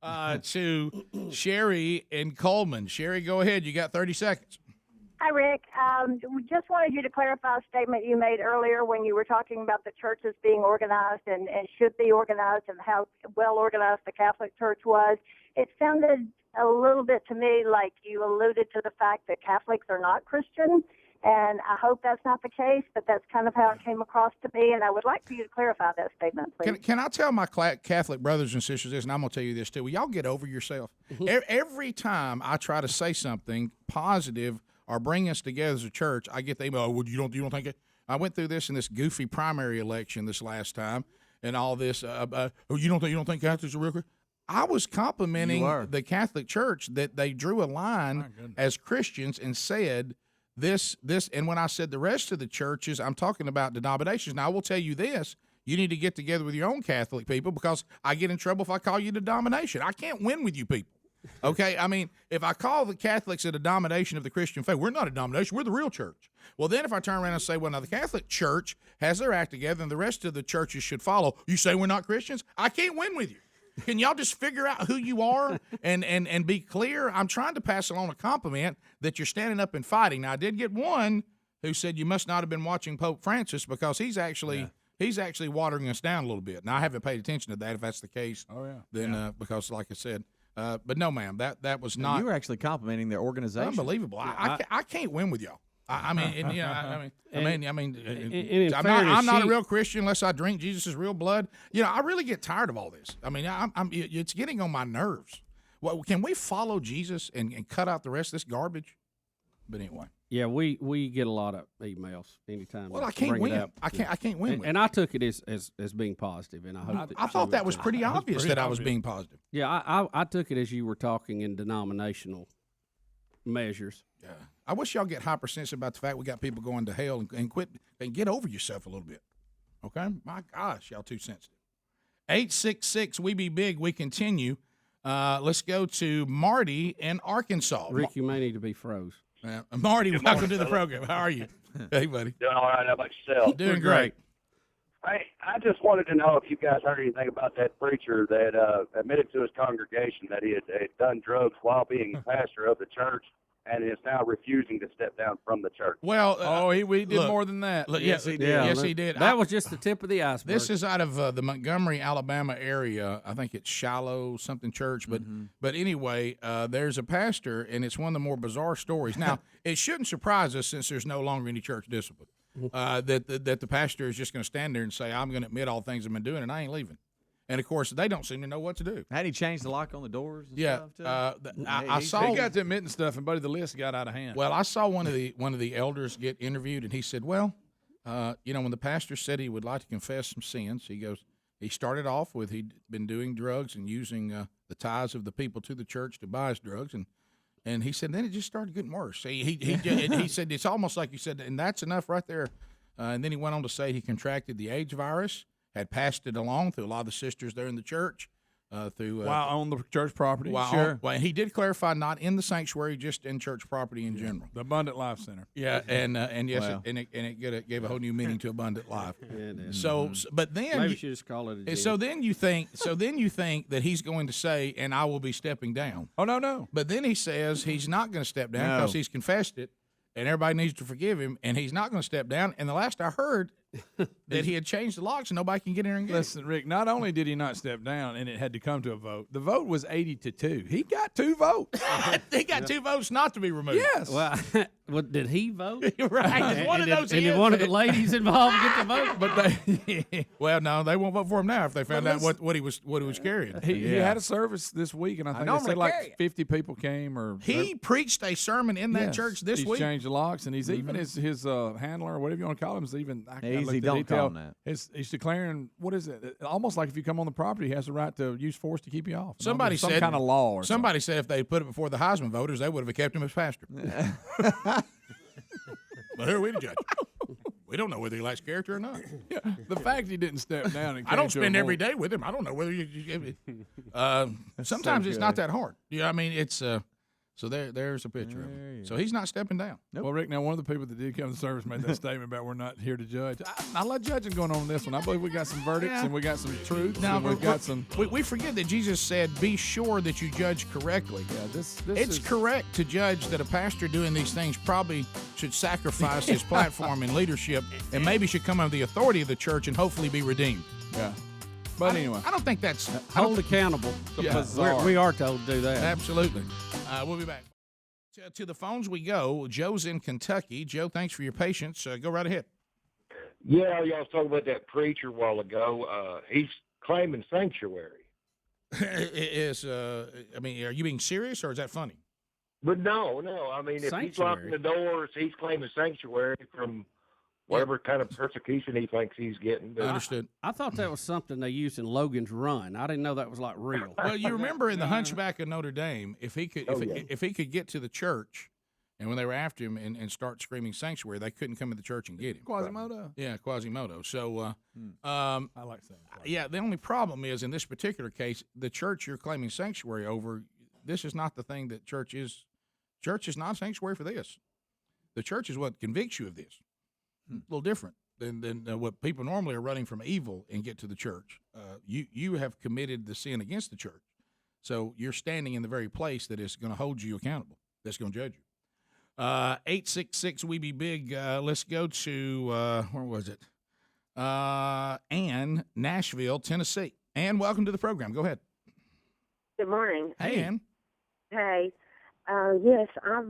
to Sherry in Coleman. Sherry, go ahead. You got 30 seconds. Hi, Rick. We just wanted you to clarify a statement you made earlier when you were talking about the churches being organized and should be organized and how well organized the Catholic Church was. It sounded a little bit to me like you alluded to the fact that Catholics are not Christian, and I hope that's not the case, but that's kind of how it came across to me, and I would like for you to clarify that statement, please. Can I tell my Catholic brothers and sisters this, and I'm going to tell you this too. Will y'all get over yourself? Every time I try to say something positive or bring us together as a church, I get the email, well, you don't think it? I went through this in this goofy primary election this last time and all this. You don't think Catholics are real Christians? I was complimenting the Catholic Church that they drew a line as Christians and said this, and when I said the rest of the churches, I'm talking about denominations. Now, I will tell you this. You need to get together with your own Catholic people because I get in trouble if I call you the denomination. I can't win with you people. Okay, I mean, if I call the Catholics a denomination of the Christian faith, we're not a denomination, we're the real church. Well, then if I turn around and say, well, now the Catholic Church has their act together and the rest of the churches should follow, you say we're not Christians? I can't win with you. Can y'all just figure out who you are and be clear? I'm trying to pass along a compliment that you're standing up and fighting. Now, I did get one who said you must not have been watching Pope Francis because he's actually watering us down a little bit. Now, I haven't paid attention to that. If that's the case, then because, like I said, but no, ma'am, that was not. You were actually complimenting their organization. Unbelievable. I can't win with y'all. I'm not a real Christian unless I drink Jesus' real blood. I really get tired of all this. I mean, it's getting on my nerves. Well, can we follow Jesus and cut out the rest of this garbage? But anyway. Yeah, we get a lot of emails anytime. Well, I can't win. I can't win. And I took it as being positive, and I hope. I thought that was pretty obvious that I was being positive. Yeah, I took it as you were talking in denominational measures. Yeah, I wish y'all get hypersensitive about the fact we got people going to hell and quit and get over yourself a little bit. Okay, my gosh, y'all too sensitive. 866 we be big. We continue. Let's go to Marty in Arkansas. Rick, you may need to be froze. Marty, welcome to the program. How are you? Hey, buddy. Doing all right. How about yourself? Doing great. Hey, I just wanted to know if you guys heard anything about that preacher that admitted to his congregation that he had done drugs while being pastor of the church and is now refusing to step down from the church. Well, we did more than that. Yes, he did. Yes, he did. That was just the tip of the iceberg. This is out of the Montgomery, Alabama area. I think it's Shiloh something church. But anyway, there's a pastor, and it's one of the more bizarre stories. Now, it shouldn't surprise us since there's no longer any church discipline, that the pastor is just going to stand there and say, I'm going to admit all things I've been doing, and I ain't leaving. And, of course, they don't seem to know what to do. Had he changed the lock on the doors and stuff, too? I saw. He got to admitting stuff, and, buddy, the list got out of hand. Well, I saw one of the elders get interviewed, and he said, well, when the pastor said he would like to confess some sins, he goes, he started off with he'd been doing drugs and using the ties of the people to the church to buy his drugs, and he said then it just started getting worse. He said it's almost like you said, and that's enough right there. And then he went on to say he contracted the AIDS virus, had passed it along through a lot of the sisters there in the church. While on the church property, sure. Well, he did clarify not in the sanctuary, just in church property in general. The Abundant Life Center. Yeah, and yes, wow. it gave a whole new meaning to Abundant Life. But then maybe you should just call it. So then you think that he's going to say, "And I will be stepping down." Oh no! But then he says he's not going to step down because he's confessed it, and everybody needs to forgive him, and he's not going to step down. And the last I heard, that he had changed the locks and nobody can get in there and get Listen, Rick, not only did he not step down and it had to come to a vote, the vote was 80-2. He got 2 votes. He got 2 votes not to be removed. Yes. Well, did he vote? Right. It's one of those. And did one of the ladies involved get the vote? But well, no, they won't vote for him now if they found out what he was carrying. He had a service this week, and I think they said like 50 people came. He preached a sermon in that church this week. He's changed the locks, and he's even his handler or whatever you want to call him is even. Don't call him that. He's declaring, what is it? Almost like if you come on the property, he has the right to use force to keep you off. Somebody some said kind of law. Or somebody said if they put it before the Heisman voters, they would have kept him as pastor. But who are we to judge? We don't know whether he lacks character or not. Yeah, the fact he didn't step down. And I don't spend every day with him. I don't know whether you. Sometimes it's not that hard. Yeah, I mean it's. So there's a picture of There him. you So go. he's not stepping down. Well, Rick, now one of the people that did come to the service made that statement about we're not here to judge. I like judging going on in this one. I believe we got some verdicts Yeah. and we got some truth. Now and we've got some. We forget that Jesus said, "Be sure that you judge correctly." Yeah, this It's is correct to judge that a pastor doing these things probably should sacrifice his platform and leadership, and maybe should come under the authority of the church and hopefully be redeemed. Yeah. But anyway, I don't think that's Hold accountable. bizarre. We are told to do that. absolutely. We'll be back. To the phones we go. Joe's in Kentucky. Joe, thanks for your patience. Go right ahead. Yeah, y'all was talking about that preacher a while ago. He's claiming sanctuary. I mean, are you being serious or is that funny? But no. I mean, if he's locking the doors, he's claiming sanctuary from whatever kind of persecution he thinks he's getting. But Understood. I thought that was something they used in Logan's Run. I didn't know that was like real. Well, you remember in the Hunchback of Notre Dame, if he could, yeah. if he could get to the church, and when they were after him and start screaming sanctuary, they couldn't come in the church and get him. Quasimodo. Yeah, Quasimodo. So, I like saying. yeah, the only problem is in this particular case, the church you're claiming sanctuary over, this is not the thing that church is. Church is not sanctuary for this. The church is what convicts you of this. A little different than what people normally are running from evil and get to the church. You have committed the sin against the church, so you're standing in the very place that is going to hold you accountable. That's going to judge you. 866 we be big. Let's go to where was it? Ann, Nashville, Tennessee. Ann, welcome to the program. Go ahead. Good morning. Hey, Ann. Hey, yes, I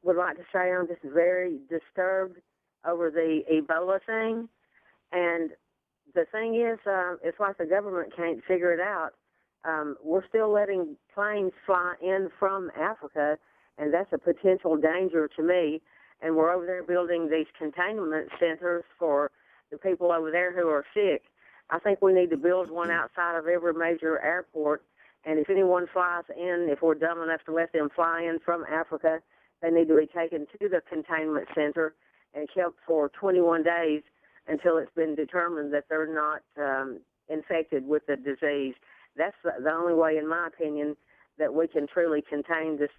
would like to say I'm just very disturbed over the Ebola thing. And the thing is, it's like the government can't figure it out. We're still letting planes fly in from Africa, and that's a potential danger to me. And we're over there building these containment centers for the people over there who are sick. I think we need to build one outside of every major airport. And if anyone flies in, if we're dumb enough to let them fly in from Africa, they need to be taken to the containment center and kept for 21 days until it's been determined that they're not infected with the disease. That's the only way, in my opinion, that we can truly contain this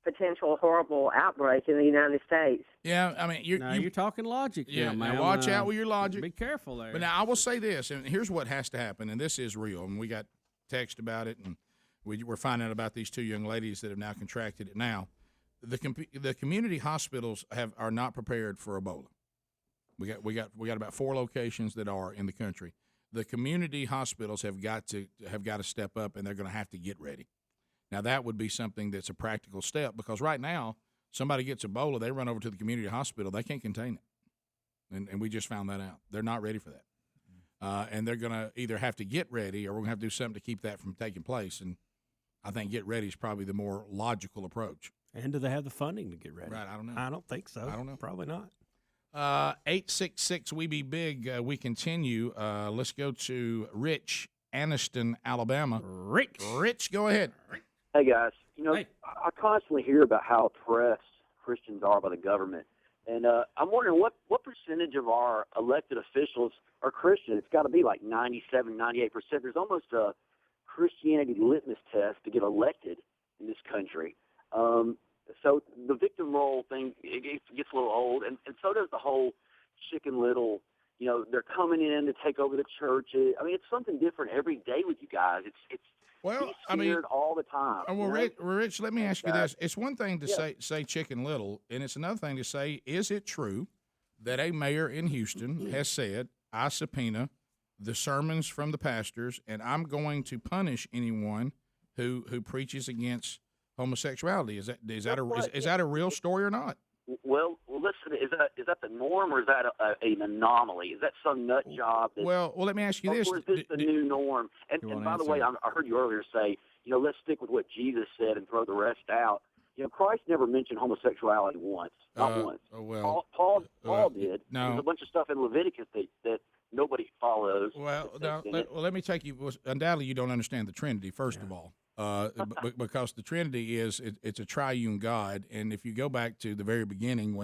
potential horrible outbreak in the United States. Yeah, I mean, You're talking logic. Yeah, now, now ma'am. watch out with your logic. Be careful there. But now I will say this, and here's what has to happen, and this is real. And we got text about it, and we're finding out about these two young ladies that have now contracted it. Now, the community hospitals are not prepared for Ebola. We got about 4 locations that are in the country. The community hospitals have got to step up, and they're going to have to get ready. Now that would be something that's a practical step, because right now somebody gets Ebola, they run over to the community hospital, they can't contain it, and we just found that out. They're not ready for that, and they're going to either have to get ready, or we're going to have to do something to keep that from taking place. And I think get ready is probably the more logical approach. And do they have the funding to get ready? Right, I don't know. I don't think so. I don't know. Probably not. 866 we be big. We continue. Let's go to Rich, Anniston, Alabama. Rich, go ahead. Hey, guys. Hey. I constantly hear about how oppressed Christians are by the government. And I'm wondering what percentage of our elected officials are Christian? It's got to be like 97, 98%. There's almost a Christianity litmus test to get elected in this country. So the victim role thing, it gets a little old, and so does the whole Chicken Little, they're coming in to take over the churches. I mean, it's something different every day with you guys. It's Well, be I mean, scared all the time. well, Rich, let me ask you this. It's one thing to Yeah. say Chicken Little, and it's another thing to say, is it true that a mayor in Houston has said, I subpoena the sermons from the pastors, and I'm going to punish anyone who preaches against homosexuality? Is that a real story or not? Well, listen, is that the norm, or is that an anomaly? Is that some nut job? Well, let me ask you this. Or is this the new norm? And by the way, I heard you earlier say, let's stick with what Jesus said and throw the rest out. Christ never mentioned homosexuality once, not once. Paul did. No. There's a bunch of stuff in Leviticus that nobody follows. Well, let me take you. Undoubtedly, you don't understand the Trinity, first of all, because the Trinity it's a triune God, and if you go back to the very beginning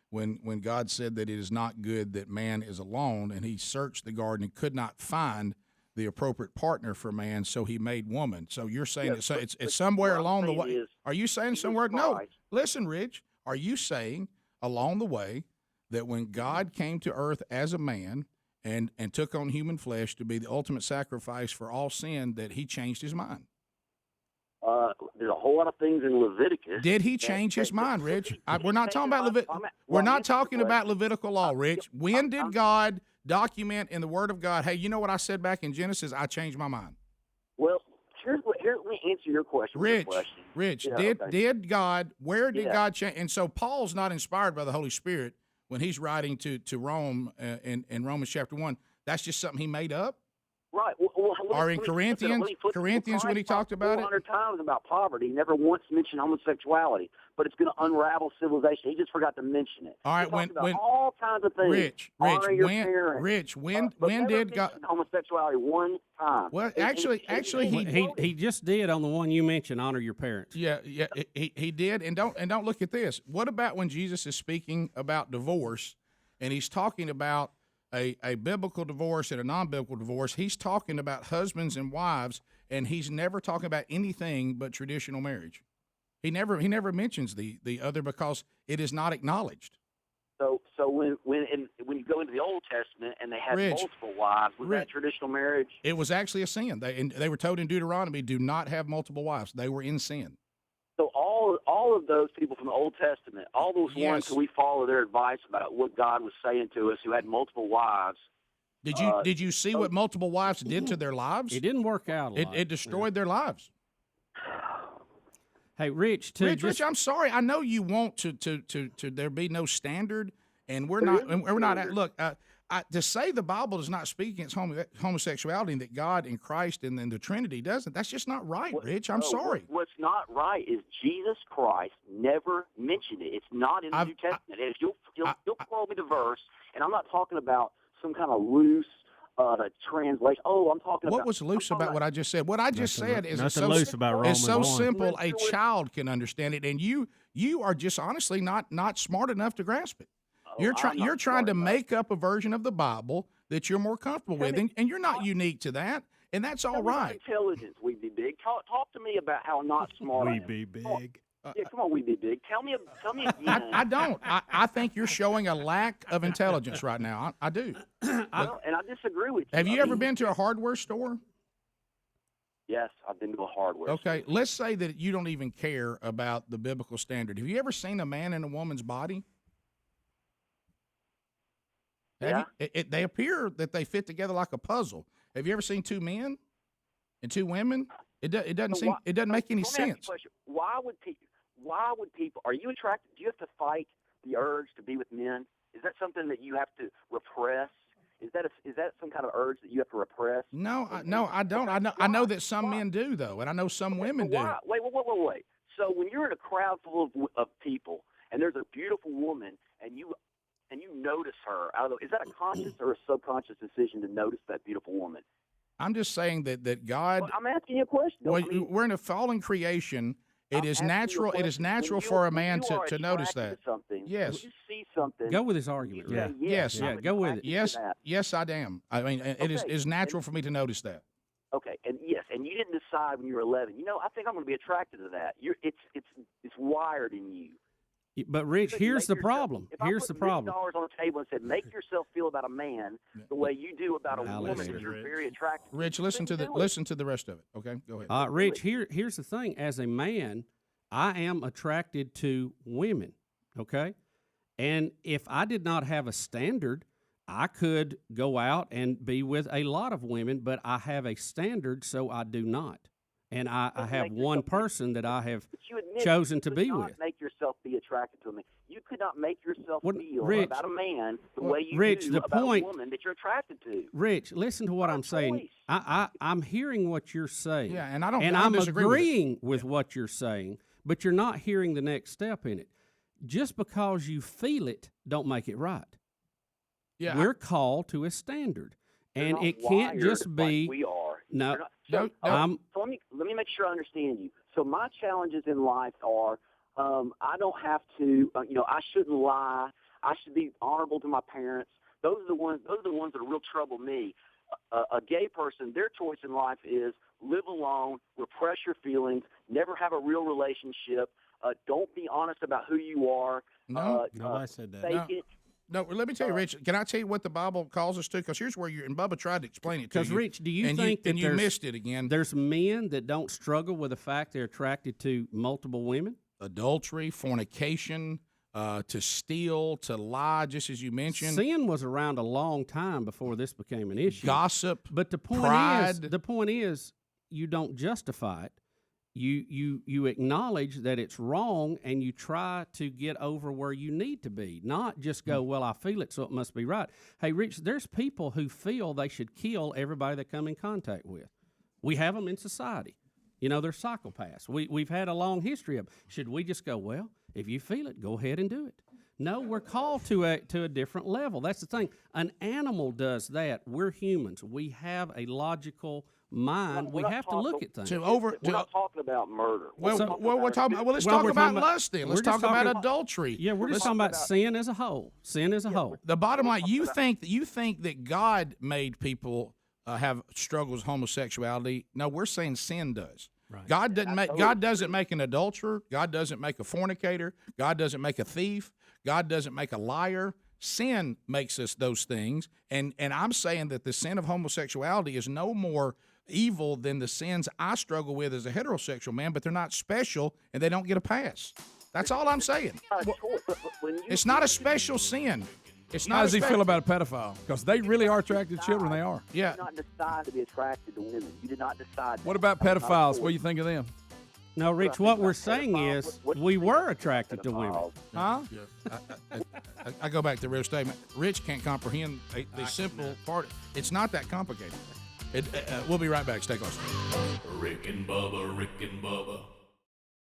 when God said that it is not good that man is alone, and He searched the garden and could not find the appropriate partner for man, so he made woman. So you're saying it's somewhere along the way. Are you saying somewhere? No. Listen, Rich. Are you saying along the way that when God came to earth as a man and took on human flesh to be the ultimate sacrifice for all sin, that he changed his mind? There's a whole lot of things in Leviticus. Did he change his mind, Rich? We're not talking about We're not talking about Levitical law, Rich. When did God document in the Word of God, hey, you know what I said back in Genesis? I changed my mind. Well, let me answer your question. Rich, did God, where did God change? And so Paul's not inspired by the Holy Spirit when he's writing to Rome in Romans chapter 1. That's just something he made up? Right. Or in Corinthians when he talked about it? 400 times about poverty, never once mentioned homosexuality, but it's going to unravel civilization. He just forgot to mention it. All right, when all kinds of things. Rich, when did God homosexuality one time? Well, actually, he just did on the one you mentioned, honor your parents. Yeah, he did, and don't look at this. What about when Jesus is speaking about divorce, and he's talking about a biblical divorce and a non-biblical divorce? He's talking about husbands and wives, and he's never talking about anything but traditional marriage. He never mentions the other because it is not acknowledged. So when you go into the Old Testament and they had multiple wives, was that traditional marriage? It was actually a sin. They were told in Deuteronomy, do not have multiple wives. They were in sin. So all of those people from the Old Testament, all those ones who we follow their advice about what God was saying to us, who had multiple wives. Did you see what multiple wives did to their lives? It didn't work out a lot. It destroyed their lives. Hey, Rich, I'm sorry. I know you want to there be no standard, and we're not. Look, to say the Bible does not speak against homosexuality and that God and Christ and then the Trinity doesn't, that's just not right, Rich. I'm sorry. What's not right is Jesus Christ never mentioned it. It's not in the New Testament. If you'll quote me the verse, and I'm not talking about some kind of loose translation. I'm talking about... What was loose about what I just said? What I just said is so simple a child can understand it, and you are just honestly not smart enough to grasp it. You're trying to make up a version of the Bible that you're more comfortable with, and you're not unique to that, and that's all right. Intelligence, we be big. Talk to me about how not smart. We be big. Yeah, come on, we be big. Tell me again. I don't. I think you're showing a lack of intelligence right now. I do. And I disagree with you. Have you ever been to a hardware store? Yes, I've been to a hardware store. Okay, let's say that you don't even care about the biblical standard. Have you ever seen a man and a woman's body? Yeah. They appear that they fit together like a puzzle. Have you ever seen two men and two women? It doesn't make any sense. Why would people? Are you attracted? Do you have to fight the urge to be with men? Is that something that you have to repress? Is that some kind of urge that you have to repress? No, I don't. I know that some men do though, and I know some women do. Wait. So when you're in a crowd full of people and there's a beautiful woman and you notice her, is that a conscious or a subconscious decision to notice that beautiful woman? I'm just saying that God. Well, I'm asking you a question. Well, we're in a fallen creation. It is natural. It is natural for a man to notice that. Yes. When you see something. Go with his argument. Yes. Go with it. Yes, I am. I mean, it is natural for me to notice that. Okay, and you didn't decide when you were 11. I think I'm going to be attracted to that. It's wired in you. But Rich, here's the problem. Here's the problem. $50 on the table and said, make yourself feel about a man the way you do about a woman that you're very attracted to. Rich, listen to the rest of it. Okay, go ahead. Rich, here's the thing. As a man, I am attracted to women. Okay, and if I did not have a standard, I could go out and be with a lot of women, but I have a standard, so I do not. And I have one person that I have chosen to be with. You could not make yourself be attracted to a man. You could not make yourself feel Rich, about a man the way you do about a woman that you're attracted to. Rich, listen to what I'm saying. I'm hearing what you're saying. Yeah, and I'm agreeing with what you're saying, but you're not hearing the next step in it. Just because you feel it, don't make it right. Yeah, we're called to a standard, and it can't just be. Like we are. No. So let me make sure I understand you. So my challenges in life are, I don't have to, I shouldn't lie. I should be honorable to my parents. Those are the ones that will real trouble me. a gay person, their choice in life is live alone, repress your feelings, never have a real relationship, don't be honest about who you are. Nobody said that. Fake it. No, let me tell you, Rich. Can I tell you what the Bible calls us to? Because here's where and Bubba tried to explain it to you. Because, Rich, do you and think that you missed it again? There's men that don't struggle with the fact they're attracted to multiple women? Adultery, fornication, to steal, to lie, just as you mentioned. Sin was around a long time before this became an issue. Gossip, but the point is, you don't justify it. You acknowledge that it's wrong, and you try to get over where you need to be, not just go, well, I feel it, so it must be right. Hey, Rich, there's people who feel they should kill everybody they come in contact with. We have them in society. You know, they're psychopaths. We've had a long history of. Should we just go, well, if you feel it, go ahead and do it? No, we're called to a different level. That's the thing. An animal does that. We're humans. We have a logical mind. We have to look at things. We're not talking about murder. Let's talk about lust then. Let's talk about adultery. Yeah, we're just talking about sin as a whole. Sin as a whole. The bottom line, you think that God made people have struggles with homosexuality. No, we're saying sin does. Right. God doesn't make an adulterer. God doesn't make a fornicator. God doesn't make a thief. God doesn't make a liar. Sin makes us those things. And I'm saying that the sin of homosexuality is no more evil than the sins I struggle with as a heterosexual man, but they're not special and they don't get a pass. That's all I'm saying. It's not a special sin. How does he feel about a pedophile? Because they really are attracted to children. They are. Yeah. You did not decide to be attracted to women. You did not decide. What about pedophiles? What do you think of them? No, Rich, what we're saying is we were attracted to women. Huh? I go back to the real statement. Rich can't comprehend the simple part. It's not that complicated. We'll be right back. Stay close. Rick and Bubba, Rick and Bubba.